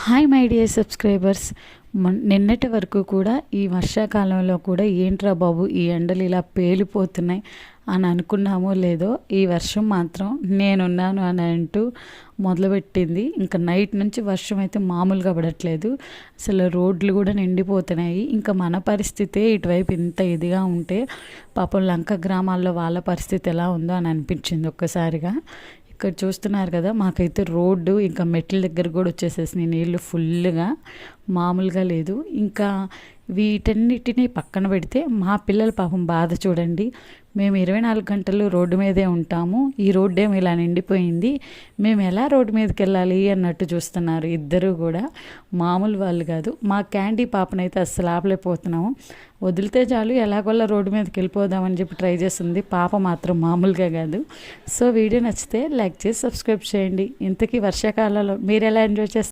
Hi my dear subscribers. నిన్నటి వరకు కూడా ఈ వర్షాకాలంలో కూడా ఏంట్రా బాబు ఈ ఎండలు ఇలా పేలిపోతున్నాయి అని అనుకున్నామో లేదో, ఈ వర్షం మాత్రం నేనున్నాను అని అంటూ మొదలుపెట్టింది. ఇంకా నైట్ నుంచి వర్షం అయితే మామూలుగా పడట్లేదు. అసలు రోడ్లు కూడా నిండిపోతున్నాయి. ఇంకా మన పరిస్థితే ఇటువైపు ఇంత ఇదిగా ఉంటే పాపం లంక గ్రామాల్లో వాళ్ళ పరిస్థితి ఎలా ఉందో అని అనిపించింది ఒక్కసారిగా. ఇక్కడ చూస్తున్నారు కదా, మాకైతే రోడ్డు ఇంకా మెట్ల దగ్గర కూడా వచ్చేసేసినాయి నీళ్ళు ఫుల్గా, మామూలుగా లేదు. ఇంకా వీటన్నిటిని పక్కన పెడితే మా పిల్లల పాపం బాధ చూడండి. మేము 24 గంటలు రోడ్డు మీదే ఉంటాము, ఈ రోడ్డు ఏమి ఇలా నిండిపోయింది, మేము ఎలా రోడ్డు మీదకి వెళ్ళాలి అన్నట్టు చూస్తున్నారు. ఇద్దరు కూడా మామూలు వాళ్ళు కాదు. మా క్యాండీ పాపనైతే అస్సలు ఆపలేకపోతున్నాము. వదిలితే చాలు ఎలాగోలా రోడ్డు మీదకి వెళ్ళిపోదామని చెప్పి ట్రై చేస్తుంది. పాప మాత్రం మామూలుగా కాదు. సో వీడియో నచ్చితే లైక్ చేసి సబ్స్క్రైబ్ చేయండి. ఇంతకీ వర్షాకాలంలో మీరు ఎలా ఎంజాయ్ చేస్తారు?